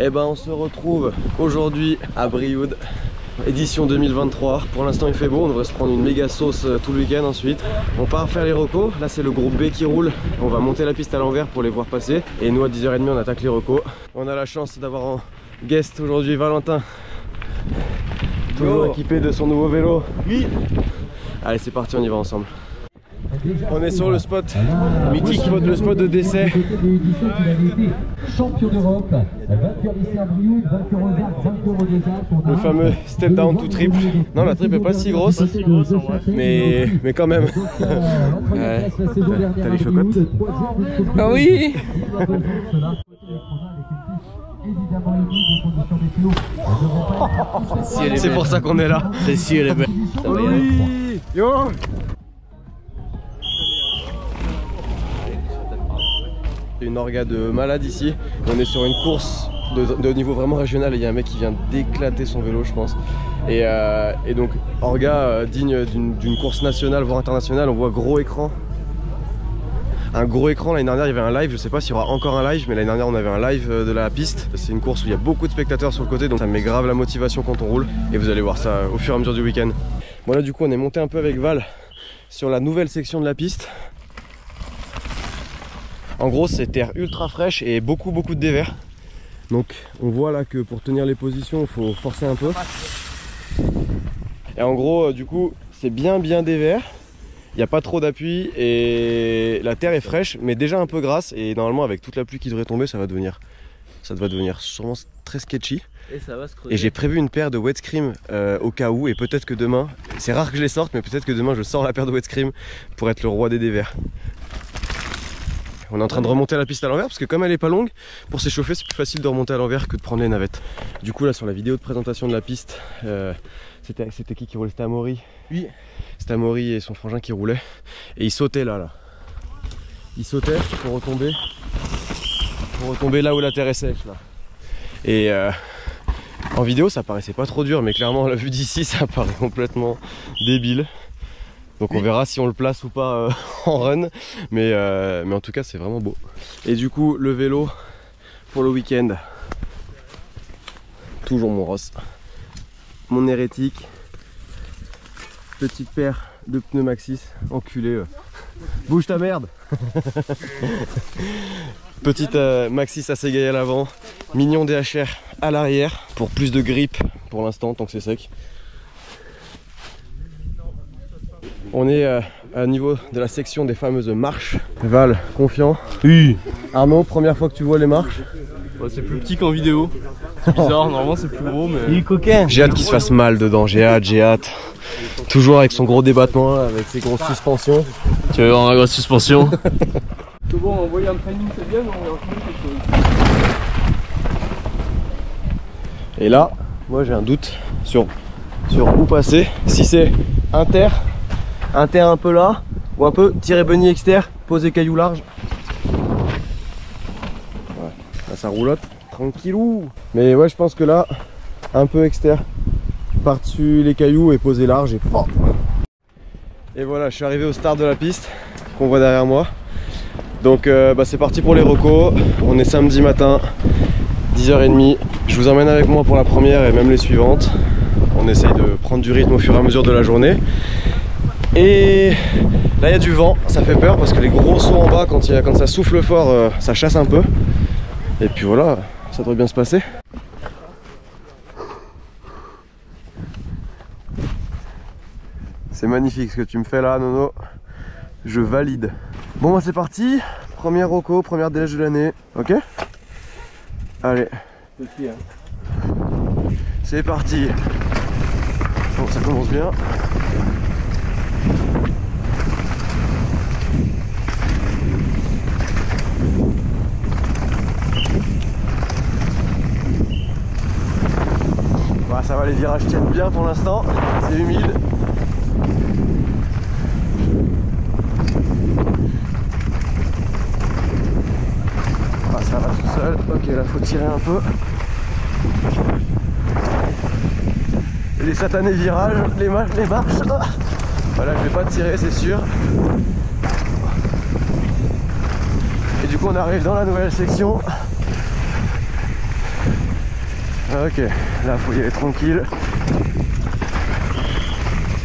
Et ben on se retrouve aujourd'hui à Brioude, édition 2023. Pour l'instant il fait beau, on devrait se prendre une méga sauce tout le week-end ensuite. On part faire les recos, là c'est le groupe B qui roule. On va monter la piste à l'envers pour les voir passer. Et nous à 10h30 on attaque les recos. On a la chance d'avoir en guest aujourd'hui Valentin. Toujours équipé de son nouveau vélo. Oui. Allez c'est parti, on y va ensemble. On est sur le spot mythique, le spot de décès. Champion d'Europe, vainqueur d'essai à Brioude, vainqueur aux Arcs, vainqueur aux Deux-Alpes. Le fameux step down to triple. Non, la triple est pas si grosse, mais quand même. Ouais. T'as les chocottes? Ah oui. C'est pour ça qu'on est là. C'est si elle est belle. Oui. Yo. Une orga de malade ici. On est sur une course de niveau vraiment régional et il y a un mec qui vient d'éclater son vélo je pense. Et donc orga digne d'une course nationale voire internationale. On voit gros écran. Un gros écran, l'année dernière il y avait un live, je sais pas s'il y aura encore un live, mais l'année dernière on avait un live de la piste. C'est une course où il y a beaucoup de spectateurs sur le côté, donc ça met grave la motivation quand on roule. Et vous allez voir ça au fur et à mesure du week-end. Bon là du coup on est monté un peu avec Val sur la nouvelle section de la piste. En gros c'est terre ultra fraîche et beaucoup de dévers. Donc on voit là que pour tenir les positions il faut forcer un peu. Et en gros du coup c'est bien dévers. Il n'y a pas trop d'appui et la terre est fraîche mais déjà un peu grasse. Et normalement avec toute la pluie qui devrait tomber ça va devenir sûrement très sketchy. Et ça va se creuser. Et j'ai prévu une paire de wet scream au cas où. Et peut-être que demain, c'est rare que je les sorte, mais peut-être que demain je sors la paire de wet scream pour être le roi des dévers. On est en train de remonter la piste à l'envers parce que comme elle est pas longue, pour s'échauffer c'est plus facile de remonter à l'envers que de prendre les navettes. Du coup là sur la vidéo de présentation de la piste, c'était qui roulait? C'était Amaury. Oui. C'était Amaury et son frangin qui roulaient. Et ils sautaient là. Ils sautaient pour retomber là où la terre est sèche là. Et en vidéo ça paraissait pas trop dur, mais clairement à la vue d'ici ça paraît complètement débile. Donc on verra si on le place ou pas en run, mais en tout cas c'est vraiment beau. Et du coup le vélo pour le week-end, toujours mon Ross, mon hérétique, petite paire de pneus Maxxis, enculé, bouge ta merde. Petite Maxxis Assegai à l'avant, mignon DHR à l'arrière pour plus de grip pour l'instant tant que c'est sec. On est à niveau de la section des fameuses marches. Val, confiant? Oui. Arnaud, première fois que tu vois les marches? Ouais, c'est plus petit qu'en vidéo. C'est bizarre, normalement c'est plus gros mais... Il est coquin. J'ai hâte qu'il se fasse mal dedans, j'ai hâte. Toujours avec son gros débattement, avec ses grosses suspensions. Tu veux voir ma grosse suspension? C'est bon, envoyer un training c'est bien, mais on va en trouver quelque chose. Et là, moi j'ai un doute sur où passer. Si c'est inter un peu là, ou un peu tirer bunny externe, poser caillou large. Ouais, là ça roulotte, tranquillou. Mais ouais, je pense que là, un peu externe, par-dessus les cailloux et poser large et pop. Et voilà, je suis arrivé au start de la piste, qu'on voit derrière moi. Donc c'est parti pour les recos. On est samedi matin, 10h30. Je vous emmène avec moi pour la première et même les suivantes. On essaye de prendre du rythme au fur et à mesure de la journée. Et là il y a du vent, ça fait peur parce que les gros sauts en bas quand ça souffle fort ça chasse un peu. Et puis voilà, ça devrait bien se passer. C'est magnifique ce que tu me fais là Nono, je valide. Bon bah c'est parti, première roco, première déj de l'année, ok? Allez, c'est parti. Bon ça commence bien. Bah, ça va, les virages tiennent bien pour l'instant, c'est humide. Ah, ça va tout seul, ok là faut tirer un peu. Et les satanés virages, les marches, voilà, je vais pas tirer c'est sûr. Et du coup on arrive dans la nouvelle section. Ok, là faut y aller tranquille.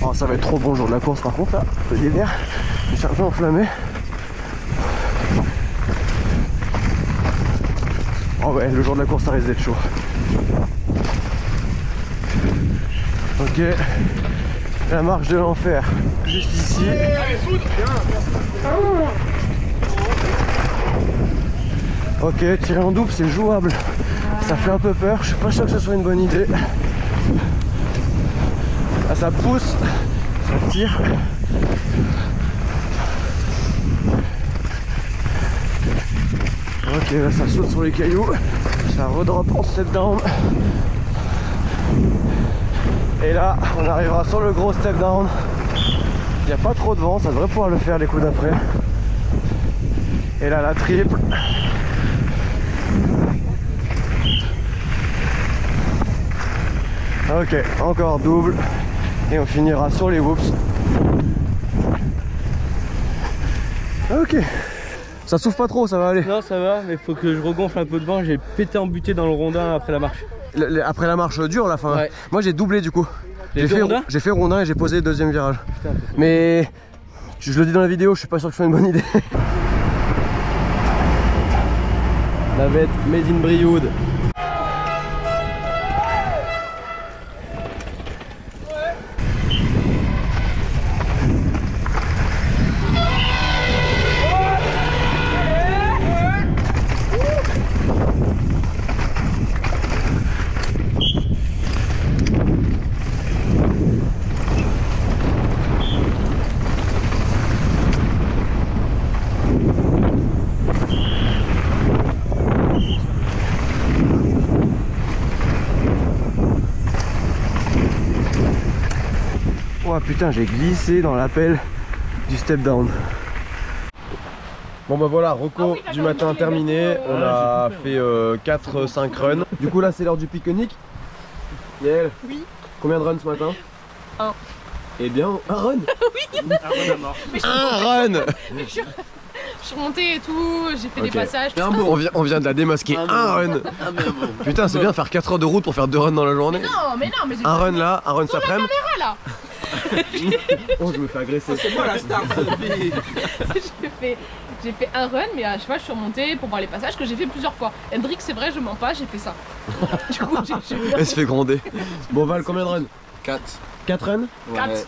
Oh, ça va être trop bon le jour de la course par contre là, le délire. Je suis un peu enflammé. Oh ouais, le jour de la course ça risque d'être chaud. Ok, la marche de l'enfer, juste ici. Ok, tirer en double c'est jouable. Ça fait un peu peur, je suis pas sûr que ce soit une bonne idée. Ah, ça pousse, ça tire. Ok, là ça saute sur les cailloux, ça redrop en step down. Et là, on arrivera sur le gros step down. Il n'y a pas trop de vent, ça devrait pouvoir le faire les coups d'après. Et là, la triple. Ok, encore double. Et on finira sur les whoops. Ok. Ça souffle pas trop, ça va aller. Non, ça va, mais faut que je regonfle un peu de vent. J'ai pété en butée dans le rondin après la marche. Après la marche dure, la fin. Ouais. Moi j'ai doublé du coup. J'ai fait rondin et j'ai posé le deuxième virage. Putain, mais je le dis dans la vidéo, je suis pas sûr que ce soit une bonne idée. La bête made in Brioude. Oh putain, j'ai glissé dans l'appel du step down. Bon bah voilà, reco du matin terminé. On a fait 4-5 runs. Du coup là c'est l'heure du pique-nique. Yael, Oui. combien de runs ce matin? 1. Eh bien, un run. Oui. Un run à mort. Un run. Je suis remontée et tout, j'ai fait des passages. Tout ça. On vient de la démasquer. Un run. Putain, c'est bien faire 4 heures de route pour faire 2 runs dans la journée. Non, mais j'ai Un run là, un run cet après-midi. là. Oh, je me fais agresser. C'est moi la star de J'ai fait un run, mais à chaque fois je suis remontée pour voir les passages que j'ai fait plusieurs fois. Hendrik, c'est vrai, je mens pas, j'ai fait ça. Du coup, Elle se fait gronder. Bon Val, combien de runs? 4. 4 runs? 4.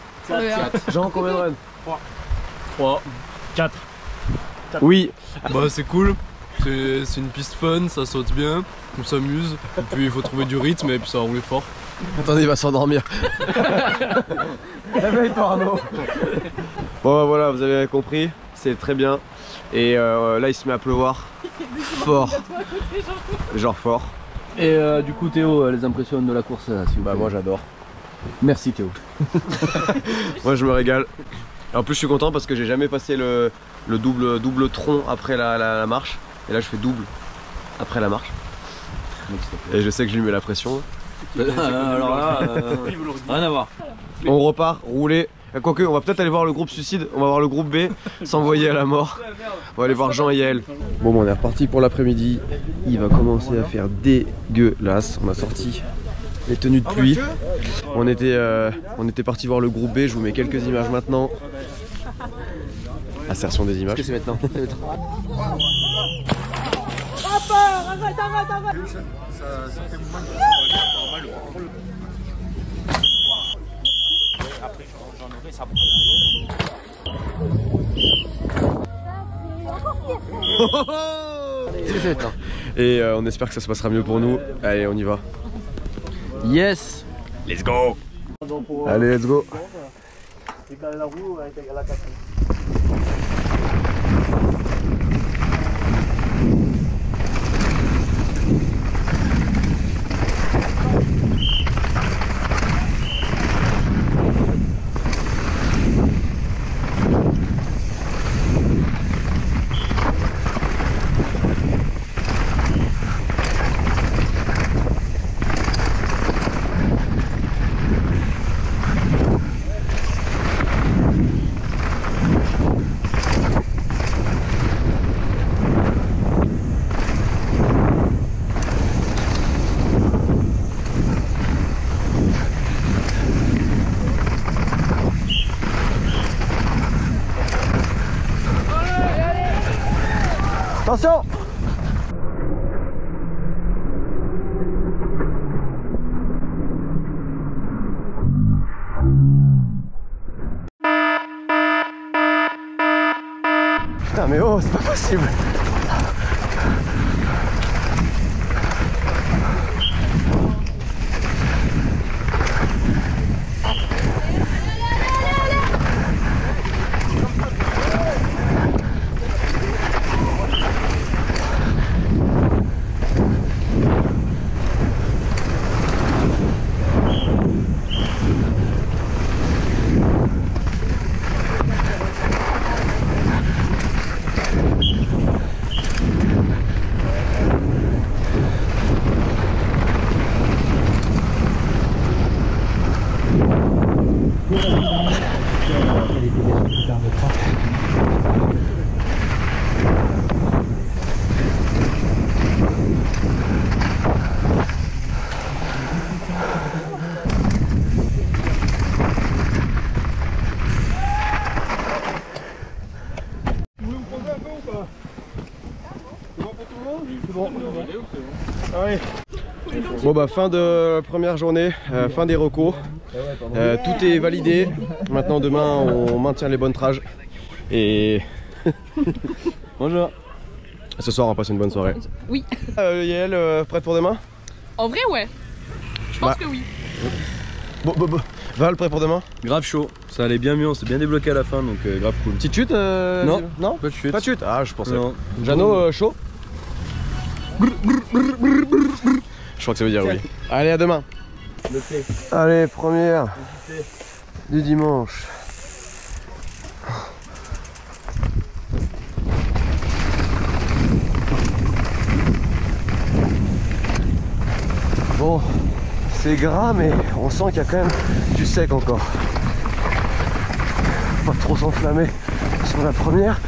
Jean, combien de runs? 3. 4. Oui. Bah c'est cool. C'est une piste fun, ça saute bien, on s'amuse. Et puis il faut trouver du rythme et puis ça va rouler fort. Attendez, il va s'endormir. Réveille-toi Arnaud. Bon bah voilà, vous avez compris, c'est très bien. Et là il se met à pleuvoir. Fort. Genre fort. Et du coup Théo, les impressions de la course s'il vous plaît. Bah moi j'adore. Merci Théo. Moi je me régale. Et en plus je suis content parce que j'ai jamais passé le double tronc après la marche. Et là je fais double après la marche. Et je sais que je lui mets la pression. Alors là, rien à voir. On repart, rouler. Quoique, on va peut-être aller voir le groupe suicide, on va voir le groupe B, s'envoyer à la mort. On va aller voir Jean et Yael. Bon, on est reparti pour l'après-midi. Il va commencer à faire dégueulasse. On a sorti les tenues de pluie. On était parti voir le groupe B. Je vous mets quelques images maintenant. Insertion des images. C'est maintenant. Et on espère que ça se passera mieux pour nous. Allez, on y va. Yes. Let's go. Allez, let's go. possible. Bon bah fin de première journée, fin des recos, tout est validé. Maintenant demain on maintient les bonnes trages et bonjour. Ce soir on passe une bonne soirée. Oui. Yael, prête pour demain? En vrai ouais. Je pense que oui. Val, prêt pour demain? Grave chaud, ça allait bien mieux, on s'est bien débloqué à la fin donc grave cool. Petite chute Non, non, pas de chute. Pas de chute. Ah je pensais. Non. Jeannot, chaud? Je crois que ça veut dire oui. Allez, à demain. Allez, première du dimanche. Bon, c'est gras, mais on sent qu'il y a quand même du sec encore. Pas trop s'enflammer sur la première.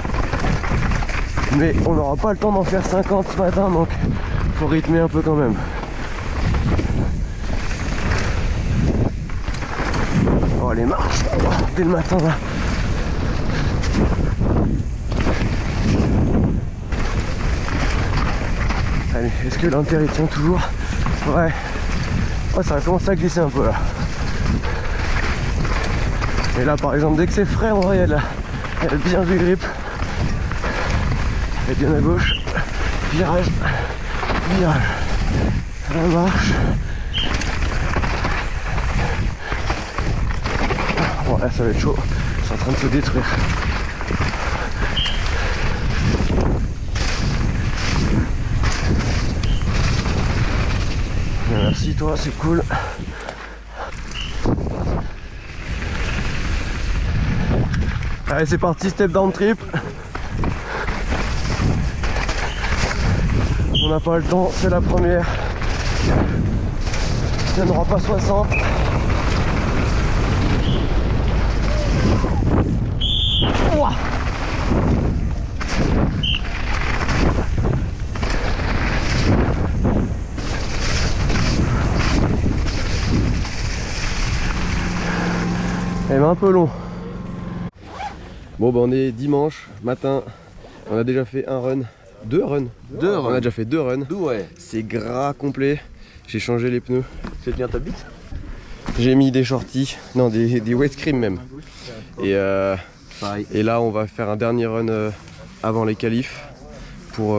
Mais on n'aura pas le temps d'en faire 50 ce matin, donc faut rythmer un peu quand même. Oh les marches, dès le matin là. Allez, est-ce que l'intérêt tient toujours? Ouais. Ouais, ça va commencer à glisser un peu là. Et là par exemple, dès que c'est frais, on voit il y a bien du grip. Et bien à gauche, virage, virage, la marche. Bon là ça va être chaud, c'est en train de se détruire. Bien, merci toi, c'est cool. Allez c'est parti, step down trip. On n'a pas le temps, c'est la première. Il n'y en aura pas 60. Ouah. Elle est un peu long. Bon bah on est dimanche matin. On a déjà fait un run. Deux runs. On a déjà fait 2 runs. Ouais. C'est gras complet. J'ai changé les pneus. Tu tiens ta bite? J'ai mis des shorties. Non, des wet cream même. Et là on va faire un dernier run avant les qualifs pour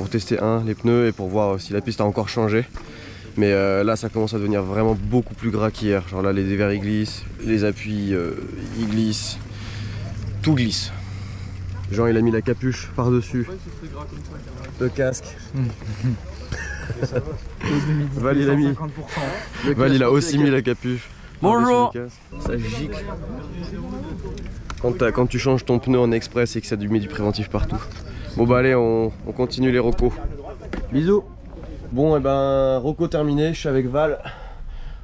tester les pneus et pour voir si la piste a encore changé. Mais là ça commence à devenir vraiment beaucoup plus gras qu'hier. Genre là les dévers ils glissent, les appuis ils glissent. Tout glisse. Jean il a mis la capuche par dessus le casque. Val il a mis. Val il a aussi mis la capuche. Bonjour. Ça gicle. Quand tu changes ton pneu en express et que ça met du préventif partout. Bon bah allez on continue les recos. Bisous. Bon et ben reco terminé, je suis avec Val.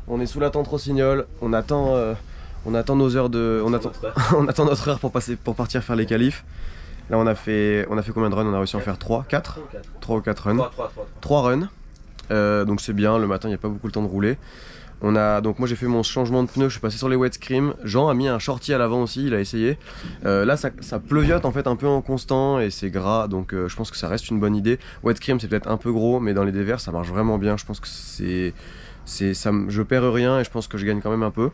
On est sous la tente Rossignol. On attend nos heures de. On attend notre heure pour partir faire les qualifs. Là on a fait combien de runs? On a réussi à en faire 3 ou 4 runs. 3 runs. Donc c'est bien, le matin il n'y a pas beaucoup le temps de rouler. Donc moi j'ai fait mon changement de pneu, je suis passé sur les wet scream. Jean a mis un shorty à l'avant aussi, il a essayé. Là ça pleuviote en fait un peu en constant et c'est gras, donc je pense que ça reste une bonne idée. Wet scream c'est peut-être un peu gros, mais dans les dévers ça marche vraiment bien. Je pense que je perds rien et je pense que je gagne quand même un peu.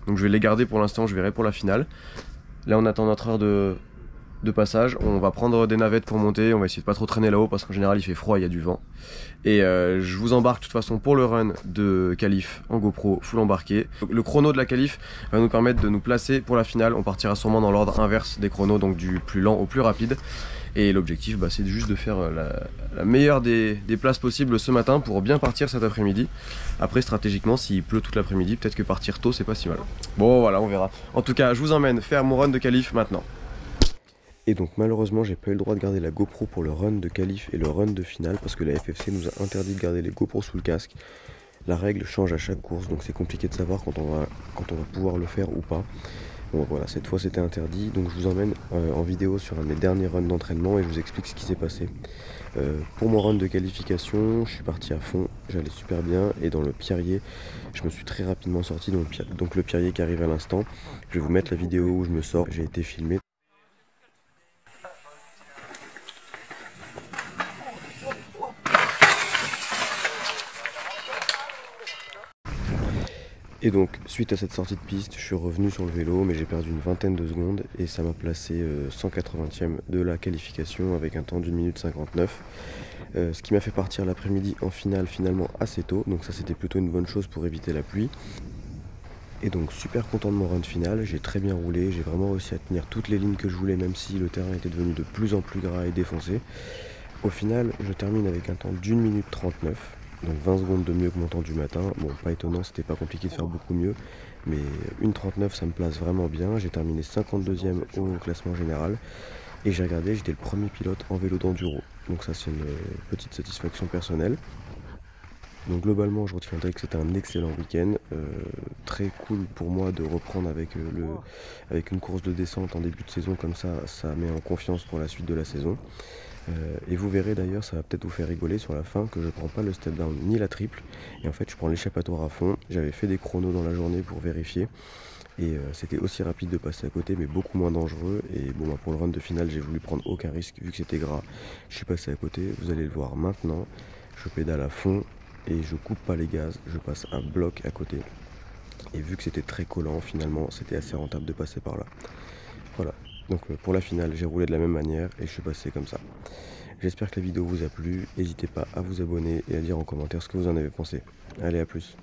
Donc je vais les garder pour l'instant, je verrai pour la finale. Là on attend notre heure de de passage. On va prendre des navettes pour monter, on va essayer de pas trop traîner là-haut parce qu'en général il fait froid, il y a du vent. Et je vous embarque de toute façon pour le run de qualif en GoPro full embarqué. Le chrono de la qualif va nous permettre de nous placer pour la finale. On partira sûrement dans l'ordre inverse des chronos, donc du plus lent au plus rapide. Et l'objectif c'est juste de faire la meilleure des places possibles ce matin pour bien partir cet après-midi. Après stratégiquement s'il pleut toute l'après-midi, peut-être que partir tôt c'est pas si mal. Bon voilà, on verra. En tout cas je vous emmène faire mon run de qualif maintenant. Et donc malheureusement j'ai pas eu le droit de garder la GoPro pour le run de qualif et le run de finale parce que la FFC nous a interdit de garder les GoPros sous le casque. La règle change à chaque course, donc c'est compliqué de savoir quand on va pouvoir le faire ou pas. Bon voilà, cette fois c'était interdit, donc je vous emmène en vidéo sur un de mes derniers runs d'entraînement et je vous explique ce qui s'est passé. Pour mon run de qualification, je suis parti à fond, j'allais super bien et dans le Pierrier, je me suis très rapidement sorti, donc le Pierrier qui arrive à l'instant. Je vais vous mettre la vidéo où je me sors, j'ai été filmé. Et donc suite à cette sortie de piste, je suis revenu sur le vélo mais j'ai perdu une vingtaine de secondes et ça m'a placé 180e de la qualification avec un temps d'1 minute 59. Ce qui m'a fait partir l'après-midi en finale finalement assez tôt, donc ça c'était plutôt une bonne chose pour éviter la pluie. Et donc super content de mon run final, j'ai très bien roulé, j'ai vraiment réussi à tenir toutes les lignes que je voulais même si le terrain était devenu de plus en plus gras et défoncé. Au final je termine avec un temps d'1 minute 39. Donc 20 secondes de mieux que mon temps du matin. Bon, pas étonnant, c'était pas compliqué de faire beaucoup mieux. Mais 1,39 ça me place vraiment bien. J'ai terminé 52e au classement général. Et j'ai regardé, j'étais le premier pilote en vélo d'enduro. Donc ça c'est une petite satisfaction personnelle. Donc globalement je retiendrai que c'était un excellent week-end. Très cool pour moi de reprendre avec une course de descente en début de saison comme ça. Ça met en confiance pour la suite de la saison. Et vous verrez d'ailleurs, ça va peut-être vous faire rigoler sur la fin, que je prends pas le step down ni la triple. Et en fait je prends l'échappatoire à fond. J'avais fait des chronos dans la journée pour vérifier. Et c'était aussi rapide de passer à côté mais beaucoup moins dangereux. Et bon pour le run de finale j'ai voulu prendre aucun risque vu que c'était gras. Je suis passé à côté, vous allez le voir maintenant. Je pédale à fond et je coupe pas les gaz, je passe un bloc à côté. Et vu que c'était très collant finalement c'était assez rentable de passer par là. Voilà. Donc pour la finale j'ai roulé de la même manière et je suis passé comme ça. J'espère que la vidéo vous a plu, n'hésitez pas à vous abonner et à dire en commentaire ce que vous en avez pensé. Allez, à plus.